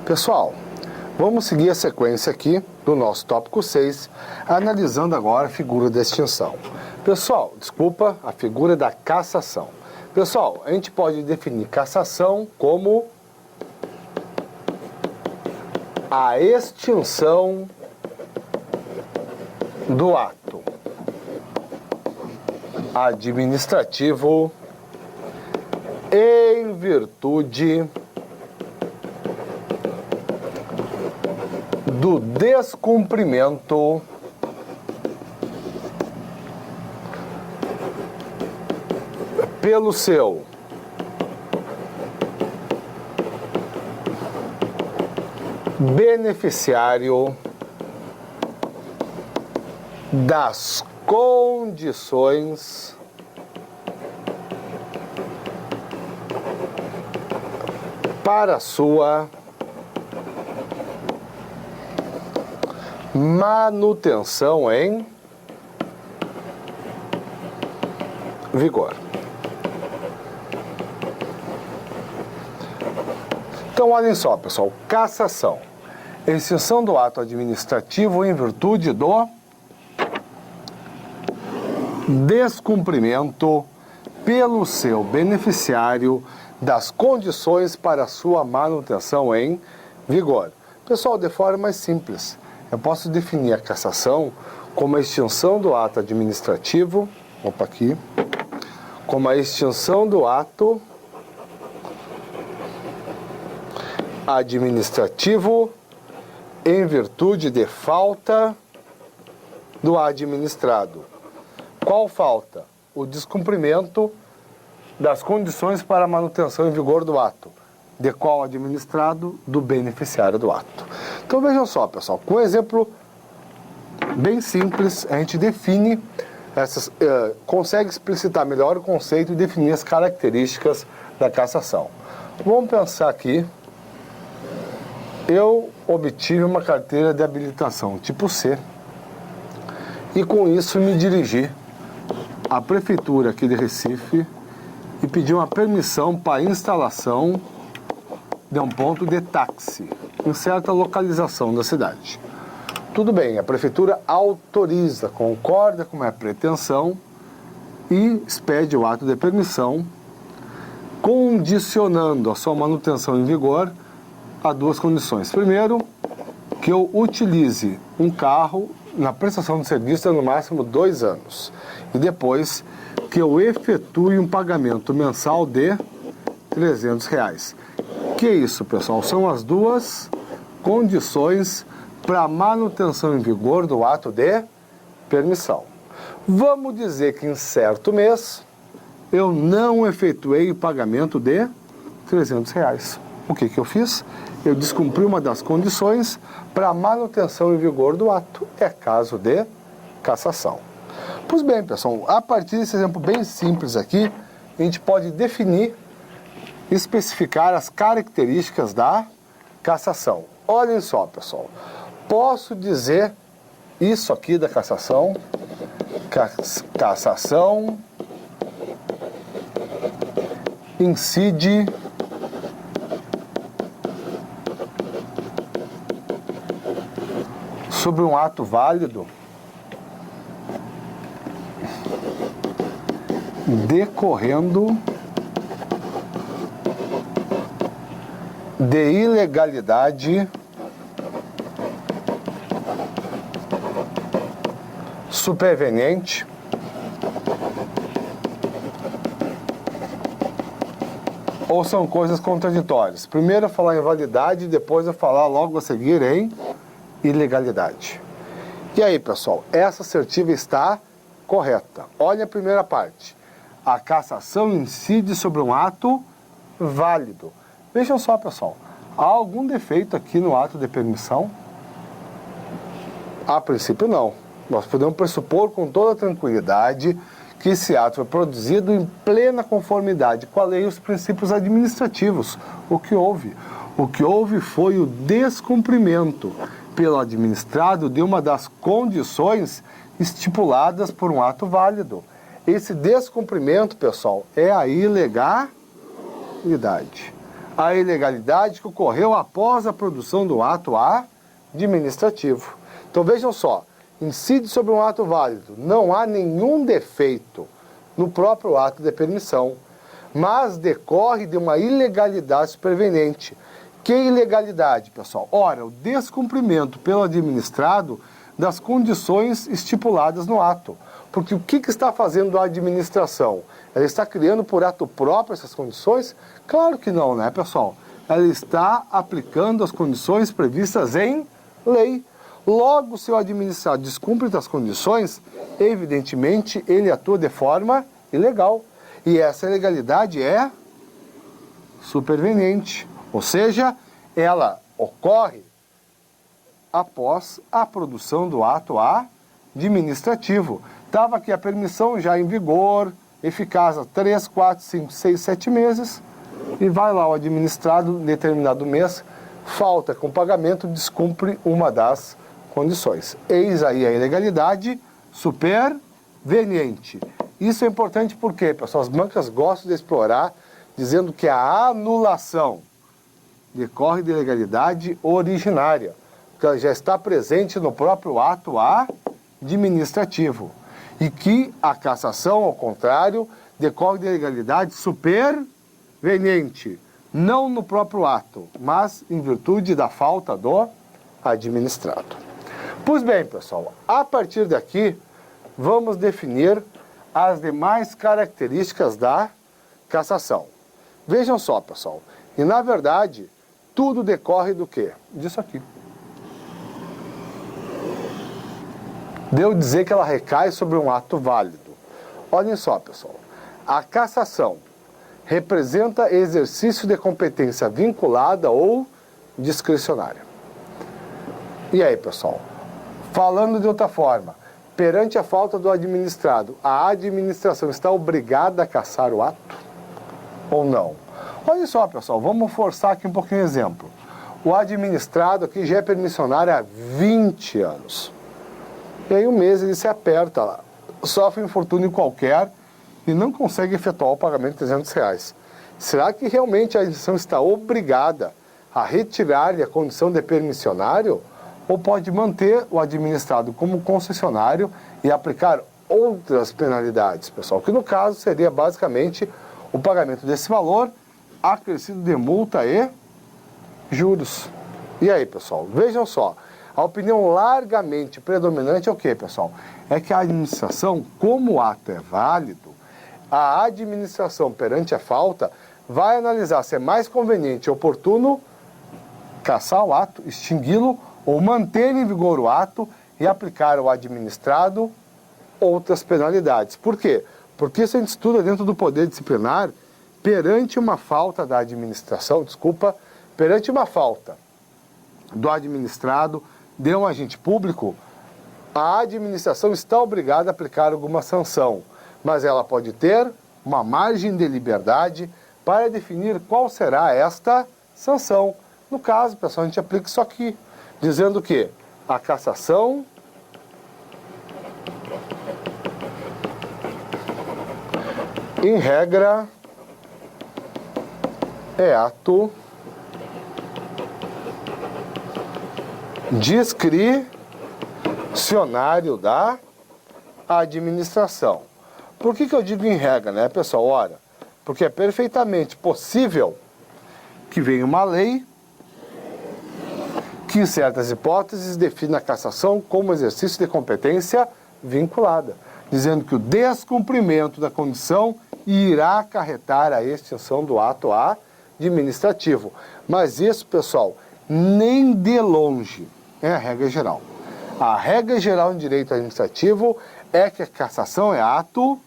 Pessoal, vamos seguir a sequência aqui do nosso tópico 6, analisando agora a figura da extinção. Pessoal, desculpa, a figura da cassação. Pessoal, a gente pode definir cassação como a extinção do ato administrativo em virtude do descumprimento pelo seu beneficiário das condições para sua manutenção em vigor. Então, olhem só, pessoal, cassação, extinção do ato administrativo em virtude do descumprimento pelo seu beneficiário das condições para sua manutenção em vigor. Pessoal, de forma mais simples, eu posso definir a cassação como a extinção do ato administrativo, como a extinção do ato administrativo em virtude de falta do administrado. Qual falta? O descumprimento das condições para a manutenção em vigor do ato. De qual administrado? Do beneficiário do ato. Então vejam só, pessoal, com um exemplo bem simples, a gente define consegue explicitar melhor o conceito e definir as características da cassação. Vamos pensar aqui. Eu obtive uma carteira de habilitação tipo C e com isso me dirigi à prefeitura aqui de Recife e pedi uma permissão para a instalação de um ponto de táxi em certa localização da cidade. Tudo bem, a prefeitura autoriza, concorda com a minha pretensão e expede o ato de permissão, condicionando a sua manutenção em vigor a duas condições. Primeiro, que eu utilize um carro na prestação de serviço no máximo 2 anos. E depois, que eu efetue um pagamento mensal de R$300. Que isso, pessoal? São as duas condições para a manutenção em vigor do ato de permissão. Vamos dizer que em certo mês eu não efetuei o pagamento de R$300. O que eu fiz? Eu descumpri uma das condições para a manutenção em vigor do ato. É caso de cassação. Pois bem, pessoal, a partir desse exemplo bem simples aqui, a gente pode definir, especificar as características da cassação. Olhem só, pessoal. Posso dizer isso aqui da cassação. Cassação incide sobre um ato válido decorrendo de ilegalidade superveniente ou são coisas contraditórias. Primeiro eu falar em validade, depois eu falar logo a seguir em ilegalidade. E aí, pessoal, essa assertiva está correta. Olha a primeira parte. A cassação incide sobre um ato válido. Vejam só, pessoal. Há algum defeito aqui no ato de permissão? A princípio, não. Nós podemos pressupor com toda tranquilidade que esse ato foi produzido em plena conformidade com a lei e os princípios administrativos. O que houve? O que houve foi o descumprimento pelo administrado de uma das condições estipuladas por um ato válido. Esse descumprimento, pessoal, é a ilegalidade. a ilegalidade que ocorreu após a produção do ato administrativo. Então vejam só, incide sobre um ato válido, não há nenhum defeito no próprio ato de permissão, mas decorre de uma ilegalidade superveniente. Que ilegalidade, pessoal? Ora, o descumprimento pelo administrado das condições estipuladas no ato. Porque o que está fazendo a administração? Ela está criando por ato próprio essas condições? Claro que não, né, pessoal? Ela está aplicando as condições previstas em lei. Logo, se o administrado descumpre as condições, evidentemente, ele atua de forma ilegal. E essa ilegalidade é superveniente. Ou seja, ela ocorre após a produção do ato administrativo. Estava aqui a permissão já em vigor, eficaz há 3, 4, 5, 6, 7 meses, e vai lá o administrado, determinado mês, falta com pagamento, descumpre uma das condições. Eis aí a ilegalidade superveniente. Isso é importante porque, pessoal, as bancas gostam de explorar, dizendo que a anulação decorre de ilegalidade originária, que ela já está presente no próprio ato administrativo. E que a cassação, ao contrário, decorre de ilegalidade superveniente, não no próprio ato, mas em virtude da falta do administrado. Pois bem, pessoal, a partir daqui, vamos definir as demais características da cassação. Vejam só, pessoal, e na verdade, tudo decorre do quê? Disso aqui. De eu dizer que ela recai sobre um ato válido. Olhem só, pessoal. A cassação representa exercício de competência vinculada ou discricionária. E aí, pessoal? Falando de outra forma, perante a falta do administrado, a administração está obrigada a cassar o ato? Ou não? Olha só, pessoal, vamos forçar aqui um pouquinho o exemplo. O administrado aqui já é permissionário há 20 anos. E aí um mês ele se aperta lá, sofre um infortúnio qualquer e não consegue efetuar o pagamento de R$300. Será que realmente a administração está obrigada a retirar-lhe a condição de permissionário? Ou pode manter o administrado como concessionário e aplicar outras penalidades, pessoal? Que no caso seria basicamente o pagamento desse valor acrescido de multa e juros. E aí, pessoal? Vejam só. A opinião largamente predominante é o quê, pessoal? É que a administração, como o ato é válido, a administração perante a falta vai analisar se é mais conveniente e oportuno cassar o ato, extingui-lo ou manter em vigor o ato e aplicar ao administrado outras penalidades. Por quê? Porque isso a gente estuda dentro do poder disciplinar perante uma falta da administração, perante uma falta do administrado, de um agente público, a administração está obrigada a aplicar alguma sanção, mas ela pode ter uma margem de liberdade para definir qual será esta sanção. No caso, pessoal, a gente aplica isso aqui, dizendo que a cassação em regra é ato discricionário da administração. Por que eu digo em regra, né, pessoal? Ora, porque é perfeitamente possível que venha uma lei que, em certas hipóteses, defina a cassação como exercício de competência vinculada, dizendo que o descumprimento da condição irá acarretar a extinção do ato administrativo. Mas isso, pessoal, nem de longe é a regra geral. A regra geral em direito administrativo é que a cassação é ato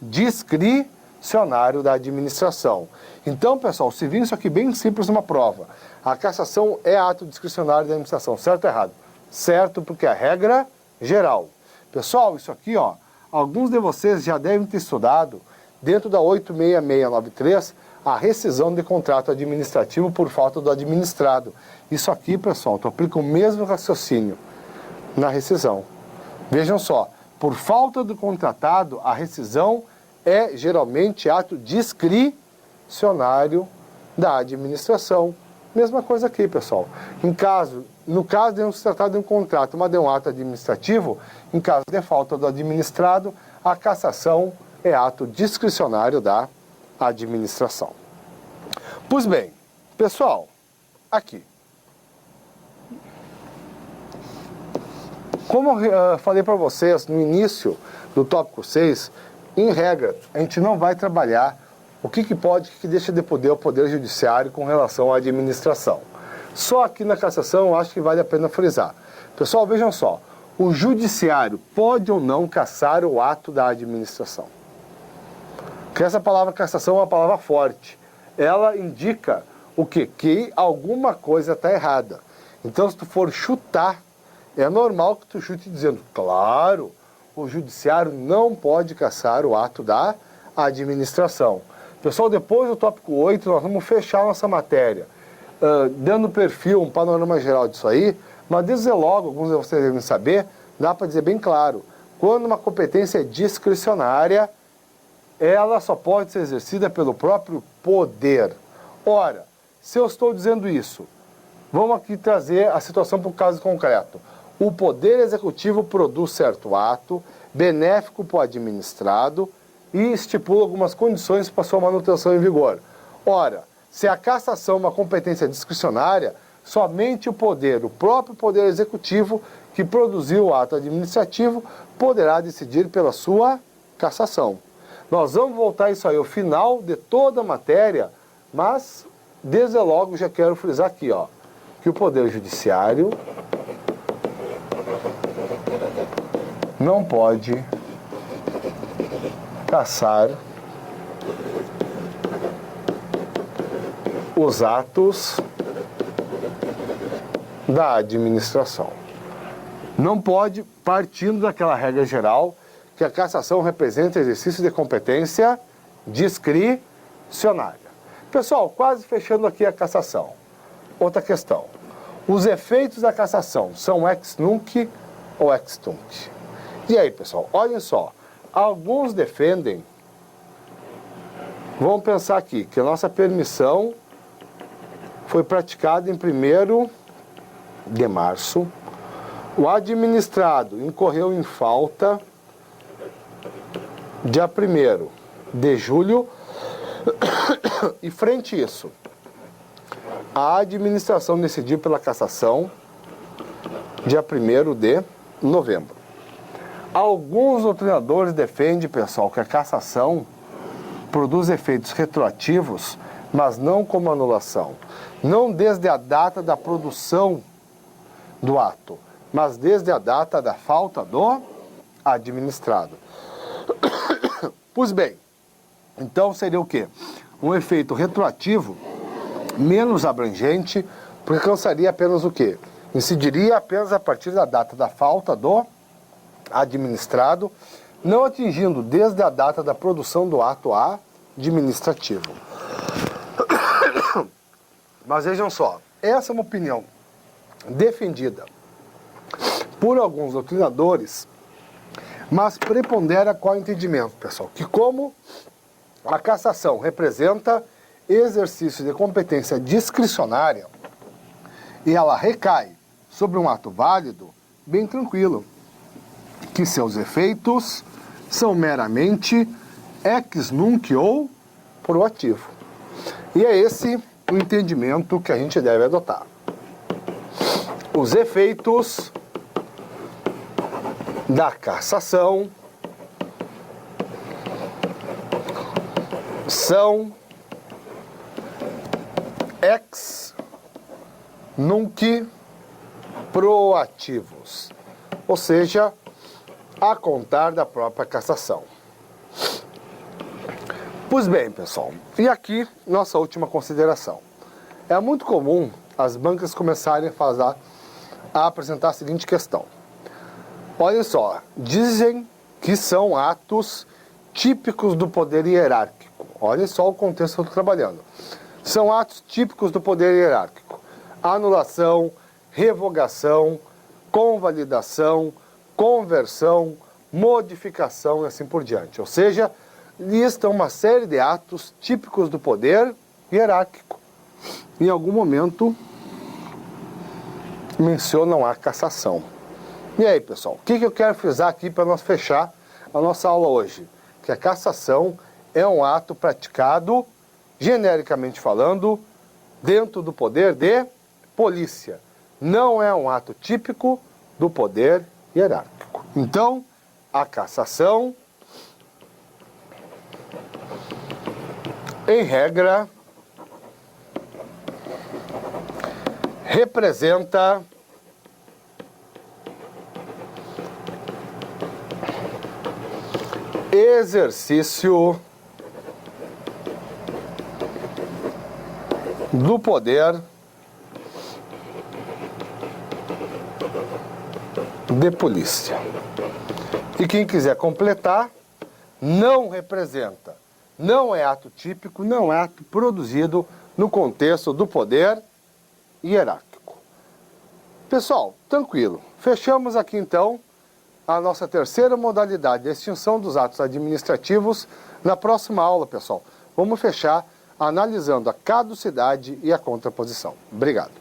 discricionário da administração. Então, pessoal, se vir isso aqui bem simples numa prova, a cassação é ato discricionário da administração, certo ou errado? Certo, porque é a regra geral. Pessoal, isso aqui, ó, alguns de vocês já devem ter estudado, dentro da 86693, a rescisão de contrato administrativo por falta do administrado. Isso aqui, pessoal, tu aplica o mesmo raciocínio na rescisão. Vejam só, por falta do contratado, a rescisão é geralmente ato discricionário da administração. Mesma coisa aqui, pessoal. No caso de não se tratar de um contrato, mas de um ato administrativo, em caso de falta do administrado, a cassação é ato discricionário da administração. Pois bem, pessoal, aqui. Como eu falei para vocês no início do tópico 6, em regra, a gente não vai trabalhar o que pode, o que deixa de poder o Poder Judiciário com relação à administração. Só aqui na cassação eu acho que vale a pena frisar. Pessoal, vejam só, o Judiciário pode ou não cassar o ato da administração. Porque essa palavra cassação é uma palavra forte. Ela indica o quê? Que alguma coisa está errada. Então, se tu for chutar, é normal que tu chute dizendo, claro, o Judiciário não pode cassar o ato da administração. Pessoal, depois do tópico 8, nós vamos fechar nossa matéria, dando perfil, um panorama geral disso aí, mas desde logo, alguns de vocês devem saber, dá para dizer bem claro, quando uma competência é discricionária, ela só pode ser exercida pelo próprio poder. Ora, se eu estou dizendo isso, vamos aqui trazer a situação para o caso concreto. O Poder Executivo produz certo ato, benéfico para o administrado, e estipula algumas condições para sua manutenção em vigor. Ora, se a cassação é uma competência discricionária, somente o próprio Poder Executivo, que produziu o ato administrativo, poderá decidir pela sua cassação. Nós vamos voltar isso aí ao final de toda a matéria, mas desde logo já quero frisar aqui, ó, que o Poder Judiciário não pode cassar os atos da administração. Não pode, partindo daquela regra geral, que a cassação representa exercício de competência discricionária. Pessoal, quase fechando aqui a cassação. Outra questão. Os efeitos da cassação são ex nunc ou ex tunc? E aí, pessoal, olhem só. Alguns defendem, vamos pensar aqui, que a nossa permissão foi praticada em 1º de março, o administrado incorreu em falta dia 1º de julho, e frente a isso, a administração decidiu pela cassação dia 1º de novembro. Alguns doutrinadores defendem, pessoal, que a cassação produz efeitos retroativos, mas não como anulação. Não desde a data da produção do ato, mas desde a data da falta do administrado. Pois bem, então seria o quê? Um efeito retroativo menos abrangente, porque alcançaria apenas o quê? Incidiria apenas a partir da data da falta do administrado, não atingindo desde a data da produção do ato administrativo. Mas vejam só, essa é uma opinião defendida por alguns doutrinadores, mas prepondera qual entendimento, pessoal? Que como a cassação representa exercício de competência discricionária e ela recai sobre um ato válido, bem tranquilo, que seus efeitos são meramente ex nunc ou proativo. E é esse o entendimento que a gente deve adotar. Os efeitos da cassação são ex nunc proativos, ou seja, a contar da própria cassação. Pois bem, pessoal, e aqui nossa última consideração. É muito comum as bancas começarem a apresentar a seguinte questão. Olhem só, dizem que são atos típicos do poder hierárquico. Olhem só o contexto que eu estou trabalhando. São atos típicos do poder hierárquico. Anulação, revogação, convalidação, conversão, modificação e assim por diante. Ou seja, listam uma série de atos típicos do poder hierárquico. em algum momento mencionam a cassação. E aí, pessoal, o que eu quero frisar aqui para nós fechar a nossa aula hoje? Que a cassação é um ato praticado, genericamente falando, dentro do poder de polícia. Não é um ato típico do poder hierárquico. Então, a cassação, em regra, representa exercício do poder de polícia. E quem quiser completar, não representa, não é ato típico, não é ato produzido no contexto do poder hierárquico. Pessoal, tranquilo. Fechamos aqui então a nossa terceira modalidade de extinção dos atos administrativos. Na próxima aula, pessoal, vamos fechar analisando a caducidade e a contraposição. Obrigado.